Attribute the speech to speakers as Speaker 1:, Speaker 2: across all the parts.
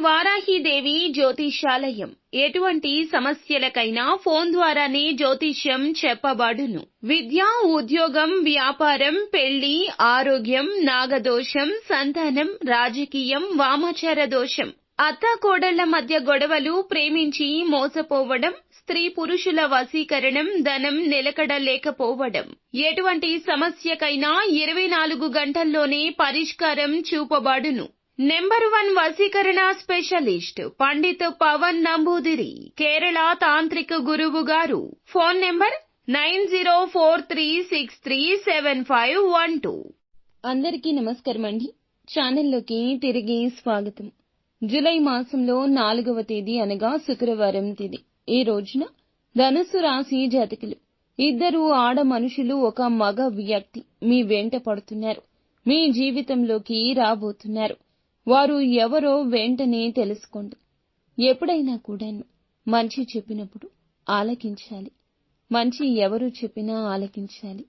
Speaker 1: వారాహిదేవి జ్యోతిష్యాలయం ఎటువంటి సమస్యలకైనా ఫోన్ ద్వారానే జ్యోతిష్యం చెప్పబడును. విద్య, ఉద్యోగం, వ్యాపారం, పెళ్లి, ఆరోగ్యం, నాగదోషం, సంతానం, రాజకీయం, వామాచార దోషం, అత్తాకోడళ్ల మధ్య గొడవలు, ప్రేమించి మోసపోవడం, స్త్రీ పురుషుల వశీకరణం, ధనం నిలకడ లేకపోవడం, ఎటువంటి సమస్యకైనా 24 గంటల్లోనే పరిష్కారం చూపబడును. నెంబర్ 1 వశీకరణ స్పెషలిస్ట్ పండిత్ పవన్ నంబూదిరి, కేరళ తాంత్రిక గురువు గారు. Phone number 9043637512.
Speaker 2: అందరికీ నమస్కారం అండి. ఛానల్లోకి తిరిగి స్వాగతం. జూలై మాసంలో 4వ తేదీ అనగా శుక్రవారం తేదీ. ఈ రోజున ధనుస్సు రాశి జాతకులు, ఇద్దరు ఆడ మనుషులు, ఒక మగ వ్యక్తి మీ వెంట పడుతున్నారు, మీ జీవితంలోకి రాబోతున్నారు. వారు ఎవరో వెంటనే తెలుసుకోండి. ఎప్పుడైనా కూడాను మంచి చెప్పినప్పుడు ఆలకించాలి. మంచి ఎవరు చెప్పినా ఆలకించాలి.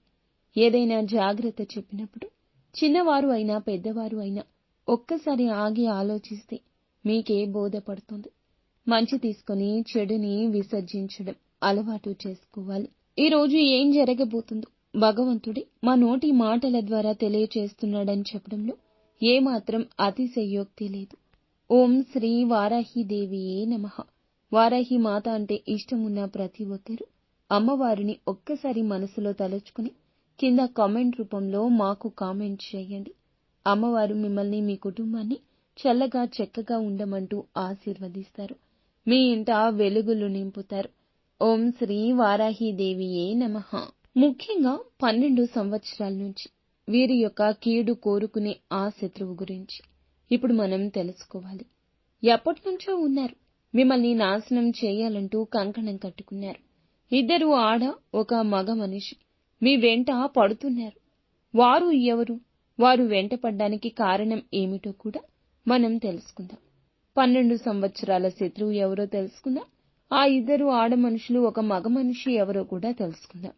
Speaker 2: ఏదైనా జాగ్రత్త చెప్పినప్పుడు చిన్నవారు అయినా పెద్దవారు అయినా ఒక్కసారి ఆగి ఆలోచిస్తే మీకే బోధపడుతుంది. మంచి తీసుకుని చెడుని విసర్జించడం అలవాటు చేసుకోవాలి. ఈ రోజు ఏం జరగబోతుందో భగవంతుడే మా నోటి మాటల ద్వారా తెలియచేస్తున్నాడని చెప్పడంలో ఏమాత్రం అతిశయోక్తి లేదు. ఓం శ్రీ వారాహిదేవియే నమః. వారాహి మాత అంటే ఇష్టమున్న ప్రతి ఒక్కరూ అమ్మవారిని ఒక్కసారి మనసులో తలుచుకుని కింద కామెంట్ రూపంలో మాకు కామెంట్ చేయండి. అమ్మవారు మిమ్మల్ని, మీ కుటుంబాన్ని చల్లగా చక్కగా ఉండమంటూ ఆశీర్వదిస్తారు. మీ ఇంట వెలుగులు నింపుతారు. ఓం శ్రీ వారాహిదేవియే నమః. ముఖ్యంగా 12 సంవత్సరాల నుంచి వీరి యొక్క కీడు కోరుకునే ఆ శత్రువు గురించి ఇప్పుడు మనం తెలుసుకోవాలి. ఎప్పటినుంచో ఉన్నారు, మిమ్మల్ని నాశనం చేయాలంటూ కంకణం కట్టుకున్నారు. ఇద్దరు ఆడ, ఒక మగ మనిషి మీ వెంట పడుతున్నారు. వారు ఎవరు, వారు వెంట పడ్డానికి కారణం ఏమిటో కూడా మనం తెలుసుకుందాం. 12 సంవత్సరాల శత్రువు ఎవరో తెలుసుకుందాం. ఆ ఇద్దరు ఆడ మనుషులు, ఒక మగ మనిషి ఎవరో కూడా తెలుసుకుందాం.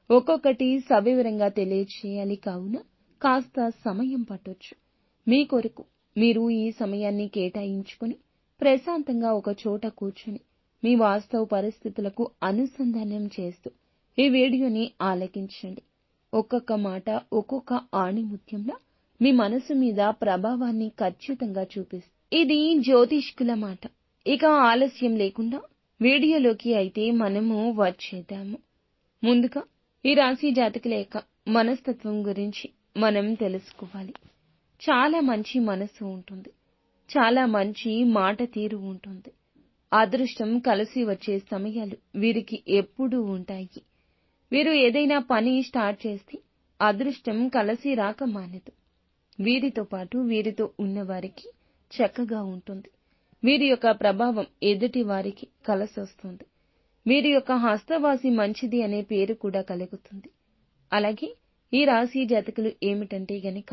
Speaker 2: ఒక్కొక్కటి సవివరంగా తెలియచేయాలి కావున కాస్త సమయం పట్టొచ్చు. మీ కొరకు మీరు ఈ సమయాన్ని కేటాయించుకుని ప్రశాంతంగా ఒక చోట కూర్చుని మీ వాస్తవ పరిస్థితులకు అనుసంధానం చేస్తూ ఈ వీడియోని ఆలకించండి. ఒక్కొక్క మాట ఒక్కొక్క ఆణిముత్యంలా మీ మనసు మీద ప్రభావాన్ని ఖచ్చితంగా చూపిస్తుంది. ఇది జ్యోతిష్కుల మాట. ఇక ఆలస్యం లేకుండా వీడియోలోకి అయితే మనము వచ్చేద్దాము. ముందుగా ఈ రాశి జాతకుల యొక్క మనస్తత్వం గురించి మనం తెలుసుకోవాలి. చాలా మంచి మనసు ఉంటుంది. చాలా మంచి మాట తీరు ఉంటుంది. అదృష్టం కలిసి వచ్చే సమయాలు వీరికి ఎప్పుడూ ఉంటాయి. వీరు ఏదైనా పని స్టార్ట్ చేస్తే అదృష్టం కలిసి రాక మానదు. వీరితో పాటు వీరితో ఉన్నవారికి చక్కగా ఉంటుంది. వీరి యొక్క ప్రభావం ఎదుటి వారికి కలిసొస్తుంది. వీరి యొక్క హస్తవాసి మంచిది అనే పేరు కూడా కలుగుతుంది. అలాగే ఈ రాశి జాతకులు ఏమిటంటే గనక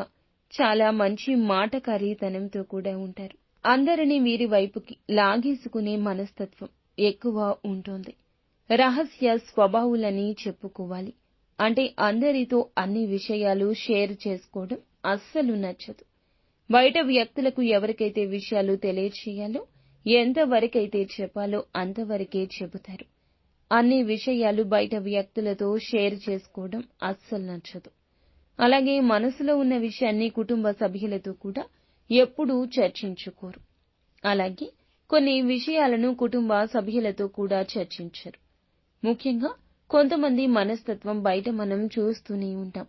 Speaker 2: చాలా మంచి మాటకారితనంతో కూడా ఉంటారు. అందరినీ వీరి వైపుకి లాగేసుకునే మనస్తత్వం ఎక్కువ ఉంటుంది. రహస్య స్వభావులని చెప్పుకోవాలి. అంటే అందరితో అన్ని విషయాలు షేర్ చేసుకోవడం అస్సలు నచ్చదు. బయట వ్యక్తులకు ఎవరికైతే విషయాలు తెలియచేయాలో, ఎంతవరకైతే చెప్పాలో అంతవరకే చెబుతారు. అన్ని విషయాలు బయట వ్యక్తులతో షేర్ చేసుకోవడం అస్సలు నచ్చదు. అలాగే మనసులో ఉన్న విషయాన్ని కుటుంబ సభ్యులతో కూడా ఎప్పుడూ చర్చించుకోరు. అలాగే కొన్ని విషయాలను కుటుంబ సభ్యులతో కూడా చర్చించరు. ముఖ్యంగా కొంతమంది మనస్తత్వం బయట మనం చూస్తూనే ఉంటాం.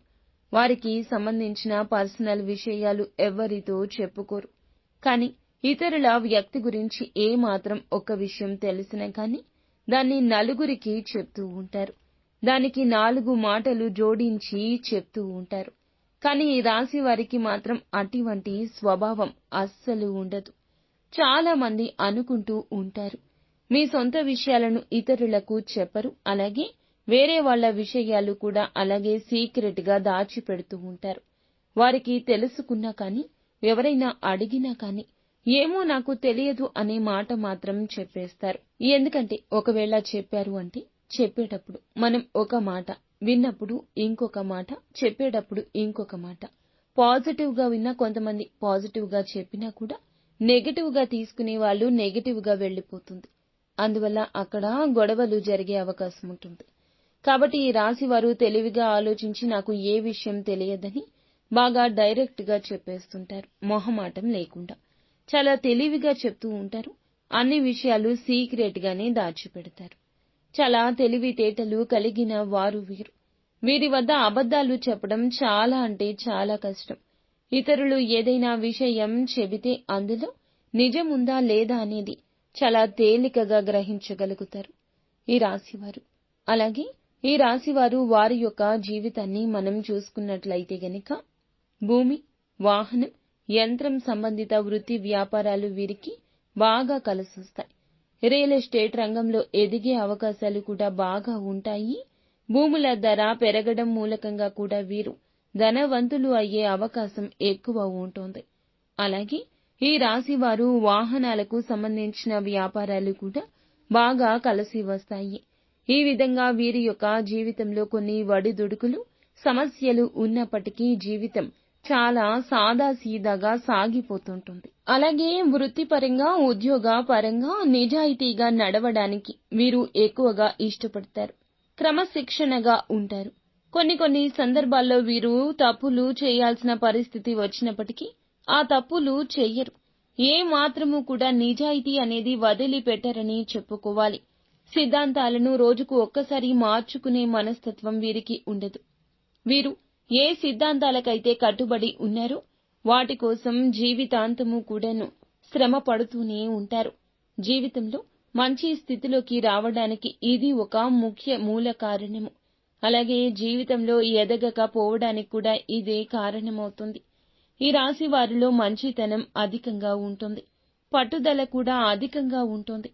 Speaker 2: వారికి సంబంధించిన పర్సనల్ విషయాలు ఎవరితో చెప్పుకోరు. కానీ ఇతరుల వ్యక్తి గురించి ఏమాత్రం ఒక్క విషయం తెలిసినా కానీ దాన్ని నలుగురికి చెప్తూ ఉంటారు. దానికి 4 మాటలు జోడించి చెప్తూ ఉంటారు. కానీ ఈ రాశి వారికి మాత్రం అటువంటి స్వభావం అస్సలు ఉండదు. చాలా మంది అనుకుంటూ ఉంటారు, మీ సొంత విషయాలను ఇతరులకు చెప్పరు. అలాగే వేరే వాళ్ల విషయాలు కూడా అలాగే సీక్రెట్ గా దాచిపెడుతూ ఉంటారు. వారికి తెలుసుకున్నా కానీ, ఎవరైనా అడిగినా కానీ ఏమో నాకు తెలియదు అనే మాట మాత్రం చెప్పేస్తారు. ఎందుకంటే ఒకవేళ చెప్పారు అంటే చెప్పేటప్పుడు మనం ఒక మాట, విన్నప్పుడు ఇంకొక మాట, చెప్పేటప్పుడు ఇంకొక మాట. పాజిటివ్ గా విన్నా, కొంతమంది పాజిటివ్ గా చెప్పినా కూడా నెగటివ్గా తీసుకునే వాళ్ళు నెగటివ్గా వెళ్లిపోతుంది. అందువల్ల అక్కడ గొడవలు జరిగే అవకాశం ఉంటుంది. కాబట్టి ఈ రాశి వారు తెలివిగా ఆలోచించి నాకు ఏ విషయం తెలియదని బాగా డైరెక్ట్గా చెప్పేస్తుంటారు, మొహమాటం లేకుండా. చాలా తెలివిగా చెప్తూ ఉంటారు. అన్ని విషయాలు సీక్రెట్గానే దాచిపెడతారు. చాలా తెలివితేటలు కలిగిన వారు వీరు. వీరి వద్ద అబద్ధాలు చెప్పడం చాలా అంటే చాలా కష్టం. ఇతరులు ఏదైనా విషయం చెబితే అందులో నిజముందా లేదా అనేది చాలా తేలికగా గ్రహించగలుగుతారు ఈ రాశివారు. అలాగే ఈ రాశివారు వారి యొక్క జీవితాన్ని మనం చూసుకున్నట్లయితే గనక భూమి, వాహనం, యంత్రం సంబంధిత వృత్తి వ్యాపారాలు వీరికి బాగా కలిసొస్తాయి. రియల్ ఎస్టేట్ రంగంలో ఎదిగే అవకాశాలు కూడా బాగా ఉంటాయి. భూముల ధర పెరగడం మూలకంగా కూడా వీరు ధనవంతులు అయ్యే అవకాశం ఎక్కువ ఉంటుంది. అలాగే ఈ రాశి వారు వాహనాలకు సంబంధించిన వ్యాపారాలు కూడా బాగా కలిసి వస్తాయి. ఈ విధంగా వీరి యొక్క జీవితంలో కొన్ని ఒడిదుడుకులు, సమస్యలు ఉన్నప్పటికీ జీవితం చాలా సాదాసీదాగా సాగిపోతుంటుంది. అలాగే వృత్తిపరంగా, ఉద్యోగ పరంగా నిజాయితీగా నడవడానికి వీరు ఎక్కువగా ఇష్టపడతారు. క్రమశిక్షణగా ఉంటారు. కొన్ని సందర్భాల్లో వీరు తప్పులు చేయాల్సిన పరిస్థితి వచ్చినప్పటికీ ఆ తప్పులు చెయ్యరు. ఏ మాత్రము కూడా నిజాయితీ అనేది వదిలిపెట్టరని చెప్పుకోవాలి. సిద్ధాంతాలను రోజుకు ఒక్కసారి మార్చుకునే మనస్తత్వం వీరికి ఉండదు. వీరు ఏ సిద్ధాంతాలకైతే కట్టుబడి ఉన్నారో వాటి కోసం జీవితాంతము కూడాను శ్రమ పడుతూనే ఉంటారు. జీవితంలో మంచి స్థితిలోకి రావడానికి ఇది ఒక ముఖ్య మూల కారణము. అలాగే జీవితంలో ఎదగకపోవడానికి కూడా ఇదే కారణమవుతుంది. ఈ రాశి వారిలో మంచితనం అధికంగా ఉంటుంది. పట్టుదల కూడా అధికంగా ఉంటుంది.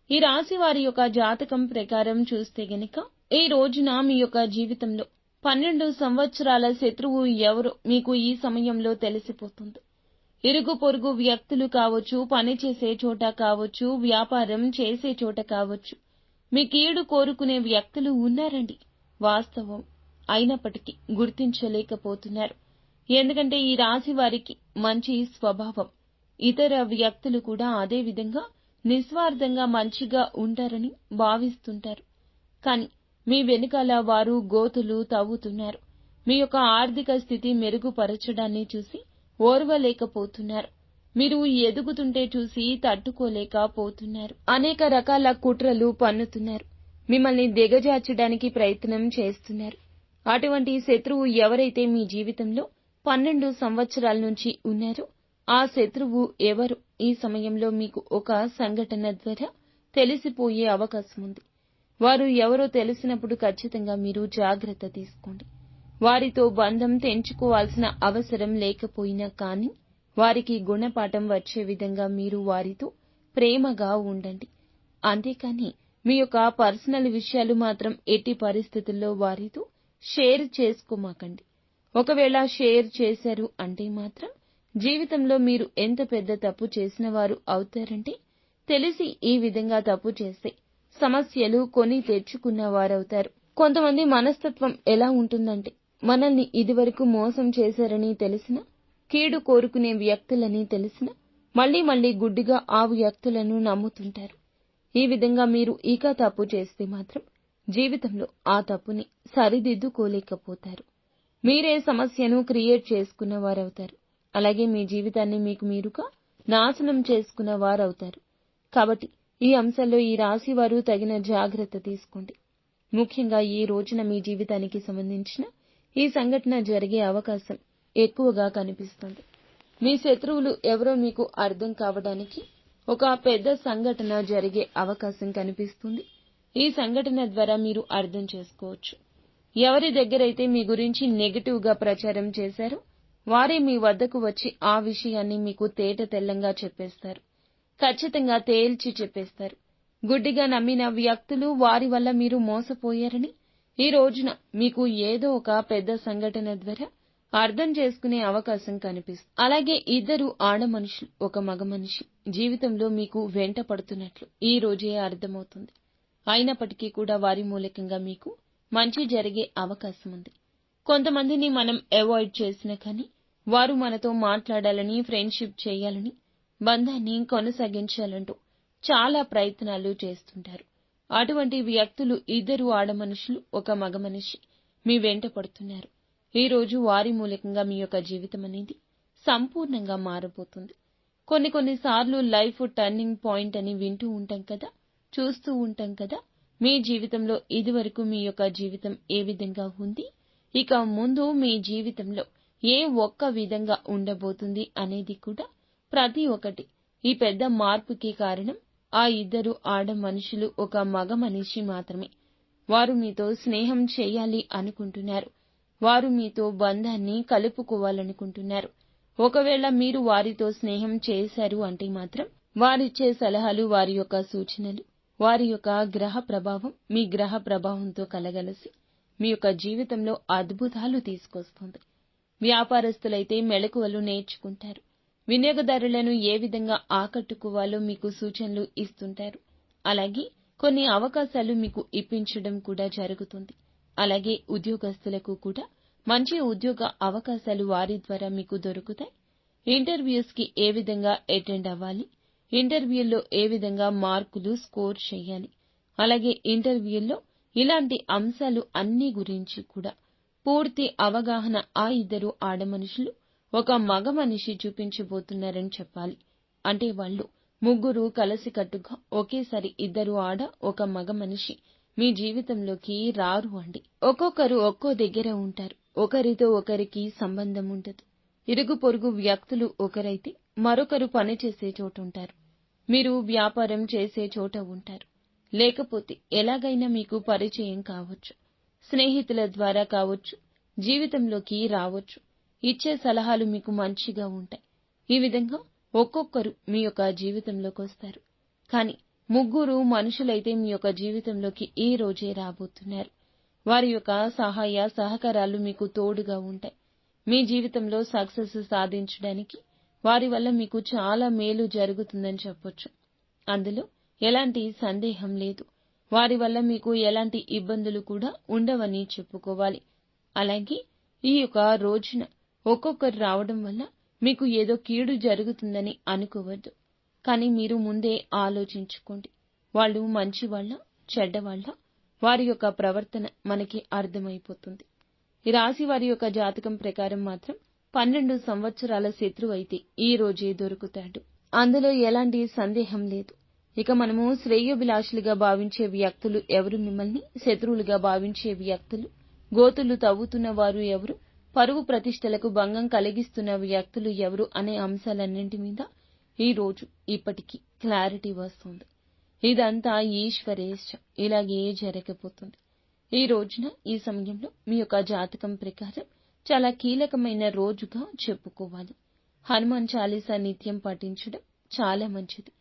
Speaker 2: ఈ రాశి వారి యొక్క జాతకం ప్రకారం చూస్తే గనక ఈ రోజున మీ యొక్క జీవితంలో 12 సంవత్సరాల శత్రువు ఎవరో మీకు ఈ సమయంలో తెలిసిపోతుంది. ఇరుగు పొరుగు వ్యక్తులు కావచ్చు, పనిచేసే చోట కావచ్చు, వ్యాపారం చేసే చోట కావచ్చు, మీ కీడు కోరుకునే వ్యక్తులు ఉన్నారండి. వాస్తవం అయినప్పటికీ గుర్తించలేకపోతున్నారు. ఎందుకంటే ఈ రాశి వారికి మంచి స్వభావం. ఇతర వ్యక్తులు కూడా అదే విధంగా నిస్వార్థంగా మంచిగా ఉంటారని భావిస్తుంటారు. కానీ మీ వెనుకాల వారు గోతులు తవ్వుతున్నారు. మీ యొక్క ఆర్థిక స్థితి మెరుగుపరచడాన్ని చూసి ఓర్వలేకపోతున్నారు. మీరు ఎదుగుతుంటే చూసి తట్టుకోలేకపోతున్నారు. అనేక రకాల కుట్రలు పన్నుతున్నారు. మిమ్మల్ని దిగజార్చడానికి ప్రయత్నం చేస్తున్నారు. అటువంటి శత్రువు ఎవరైతే మీ జీవితంలో 12 సంవత్సరాల నుంచి ఉన్నారో ఆ శత్రువు ఎవరు ఈ సమయంలో మీకు ఒక సంఘటన ద్వారా తెలిసిపోయే అవకాశం ఉంది. వారు ఎవరో తెలిసినప్పుడు ఖచ్చితంగా మీరు జాగ్రత్త తీసుకోండి. వారితో బంధం తెంచుకోవాల్సిన అవసరం లేకపోయినా కానీ వారికి గుణపాఠం వచ్చే విధంగా మీరు వారితో ప్రేమగా ఉండండి. అంతేకాని మీ యొక్క పర్సనల్ విషయాలు మాత్రం ఎట్టి పరిస్థితుల్లో వారితో షేర్ చేసుకోమాకండి. ఒకవేళ షేర్ చేశారు అంటే మాత్రం జీవితంలో మీరు ఎంత పెద్ద తప్పు చేసిన వారు అవుతారంటే తెలిసి ఈ విధంగా తప్పు చేస్తే సమస్యలు కొని తెచ్చుకున్న వారవుతారు. కొంతమంది మనస్తత్వం ఎలా ఉంటుందంటే మనల్ని ఇదివరకు మోసం చేశారని తెలిసినా, కీడు కోరుకునే వ్యక్తులని తెలిసినా మళ్లీ గుడ్డిగా ఆ వ్యక్తులను నమ్ముతుంటారు. ఈ విధంగా మీరు ఇక తప్పు చేస్తే మాత్రం జీవితంలో ఆ తప్పుని సరిదిద్దుకోలేకపోతారు. మీరే సమస్యను క్రియేట్ చేసుకున్న వారవుతారు. అలాగే మీ జీవితాన్ని మీకు మీరుగా నాశనం చేసుకున్న వారవుతారు. కాబట్టి ఈ అంశాల్లో ఈ రాశి వారు తగిన జాగ్రత్త తీసుకోండి. ముఖ్యంగా ఈ రోజున మీ జీవితానికి సంబంధించిన ఈ సంఘటన జరిగే అవకాశం ఎక్కువగా కనిపిస్తుంది. మీ శత్రువులు ఎవరో మీకు అర్థం కావడానికి ఒక పెద్ద సంఘటన జరిగే అవకాశం కనిపిస్తుంది. ఈ సంఘటన ద్వారా మీరు అర్థం చేసుకోవచ్చు. ఎవరి దగ్గరైతే మీ గురించి నెగటివ్ గా ప్రచారం చేశారో వారే మీ వద్దకు వచ్చి ఆ విషయాన్ని మీకు తేట తెల్లంగా చెప్పేస్తారు. ఖచ్చితంగా తేల్చి చెప్పేస్తారు. గుడ్డిగా నమ్మిన వ్యక్తులు వారి వల్ల మీరు మోసపోయారని ఈ రోజున మీకు ఏదో ఒక పెద్ద సంఘటన ద్వారా అర్థం చేసుకునే అవకాశం కనిపిస్తుంది. అలాగే ఇద్దరు ఆడ మనుషులు, ఒక మగ మనిషి జీవితంలో మీకు వెంట పడుతున్నట్లు ఈ రోజే అర్థమవుతుంది. అయినప్పటికీ కూడా వారి మూలకంగా మీకు మంచి జరిగే అవకాశం ఉంది. కొంతమందిని మనం అవాయిడ్ చేసినా కానీ వారు మనతో మాట్లాడాలని, ఫ్రెండ్షిప్ చేయాలని బంధాన్ని కొనసాగించాలంటూ చాలా ప్రయత్నాలు చేస్తుంటారు. అటువంటి వ్యక్తులు ఇద్దరు ఆడమనుషులు, ఒక మగ మనిషి మీ వెంట పడుతున్నారు. ఈ రోజు వారి మూలకంగా మీ యొక్క జీవితం అనేది సంపూర్ణంగా మారబోతుంది. కొన్నిసార్లు లైఫ్ టర్నింగ్ పాయింట్ అని వింటూ ఉంటాం కదా, చూస్తూ ఉంటాం కదా. మీ జీవితంలో ఇదివరకు మీ యొక్క జీవితం ఏ విధంగా ఉంది, ఇక ముందు మీ జీవితంలో ఏ ఒక్క విధంగా ఉండబోతుంది అనేది కూడా ప్రతి ఒక్కటి ఈ పెద్ద మార్పుకి కారణం ఆ ఇద్దరు ఆడ మనుషులు, ఒక మగ మనిషి మాత్రమే. వారు మీతో స్నేహం చేయాలి అనుకుంటున్నారు. వారు మీతో బంధాన్ని కలుపుకోవాలనుకుంటున్నారు. ఒకవేళ మీరు వారితో స్నేహం చేశారు అంటే మాత్రం వారిచ్చే సలహాలు, వారి యొక్క సూచనలు, వారి యొక్క గ్రహ ప్రభావం మీ గ్రహ ప్రభావంతో కలగలిసి మీ యొక్క జీవితంలో అద్భుతాలు తీసుకొస్తుంది. వ్యాపారస్తులైతే మెళకువలు నేర్చుకుంటారు. వినియోగదారులను ఏ విధంగా ఆకట్టుకోవాలో మీకు సూచనలు ఇస్తుంటారు. అలాగే కొన్ని అవకాశాలు మీకు ఇప్పించడం కూడా జరుగుతుంది. అలాగే ఉద్యోగస్తులకు కూడా మంచి ఉద్యోగ అవకాశాలు వారి ద్వారా మీకు దొరుకుతాయి. ఇంటర్వ్యూస్ కి ఏ విధంగా అటెండ్ అవ్వాలి, ఇంటర్వ్యూల్లో ఏ విధంగా మార్కులు స్కోర్ చేయాలి, అలాగే ఇంటర్వ్యూల్లో ఇలాంటి అంశాలు అన్ని గురించి కూడా పూర్తి అవగాహన ఆ ఇద్దరు ఆడమనుషులు, ఒక మగ మనిషి చూపించబోతున్నారని చెప్పాలి. అంటే వాళ్ళు ముగ్గురు కలిసికట్టుగా ఒకేసారి ఇద్దరు ఆడ, ఒక మగ మనిషి మీ జీవితంలోకి రారు అండి. ఒక్కొక్కరు ఒక్కో దగ్గర ఉంటారు. ఒకరితో ఒకరికి సంబంధం ఉండదు. ఇరుగు పొరుగు వ్యక్తులు ఒకరైతే మరొకరు పనిచేసే చోట ఉంటారు. మీరు వ్యాపారం చేసే చోట ఉంటారు. లేకపోతే ఎలాగైనా మీకు పరిచయం కావచ్చు. స్నేహితుల ద్వారా కావచ్చు, జీవితంలోకి రావచ్చు. ఇచ్చే సలహాలు మీకు మంచిగా ఉంటాయి. ఈ విధంగా ఒక్కొక్కరు మీ యొక్క జీవితంలోకి వస్తారు. కానీ ముగ్గురు మనుషులైతే మీ యొక్క జీవితంలోకి ఈ రోజే రాబోతున్నారు. వారి యొక్క సహాయ సహకారాలు మీకు తోడుగా ఉంటాయి. మీ జీవితంలో సక్సెస్ సాధించడానికి వారి వల్ల మీకు చాలా మేలు జరుగుతుందని చెప్పొచ్చు. అందులో ఎలాంటి సందేహం లేదు. వారి వల్ల మీకు ఎలాంటి ఇబ్బందులు కూడా ఉండవని చెప్పుకోవాలి. అలాగే ఈ యొక్క రోజున ఒక్కొక్కరు రావడం వల్ల మీకు ఏదో కీడు జరుగుతుందని అనుకోవద్దు. కానీ మీరు ముందే ఆలోచించుకోండి. వాళ్ళు మంచివాళ్ళ, చెడ్డవాళ్ళ, వారి యొక్క ప్రవర్తన మనకి అర్థమైపోతుంది. ఈ రాశి వారి యొక్క జాతకం ప్రకారం మాత్రం 12 సంవత్సరాల శత్రువు అయితే ఈ రోజే దొరుకుతాడు. అందులో ఎలాంటి సందేహం లేదు. ఇక మనము శ్రేయోభిలాషులుగా భావించే వ్యక్తులు ఎవరు, మిమ్మల్ని శత్రువులుగా భావించే వ్యక్తులు, గోతులు తవ్వుతున్న వారు ఎవరు, పరువు ప్రతిష్టలకు భంగం కలిగిస్తున్న వ్యక్తులు ఎవరు అనే అంశాలన్నింటి మీద ఈ రోజు ఇప్పటికీ క్లారిటీ వస్తుంది. ఇదంతా ఈశ్వరేచ్ఛ. ఇలాగే జరగబోతుంది. ఈ రోజున ఈ సమయంలో మీ యొక్క జాతకం ప్రకారం చాలా కీలకమైన రోజుగా చెప్పుకోవాలి. హనుమాన్ చాలీసా నిత్యం పఠించడం చాలా మంచిది.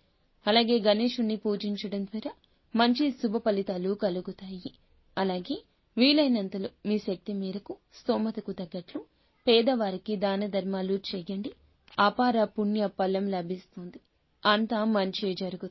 Speaker 2: అలాగే గణేశుణ్ణి పూజించడం ద్వారా మంచి శుభ ఫలితాలు కలుగుతాయి. అలాగే వీలైనంతలో మీ శక్తి మేరకు స్తోమతకు తగ్గట్లు పేదవారికి దాన ధర్మాలు చేయండి. అపార పుణ్య ఫలం లభిస్తుంది. అంతా మంచే జరుగుతుంది.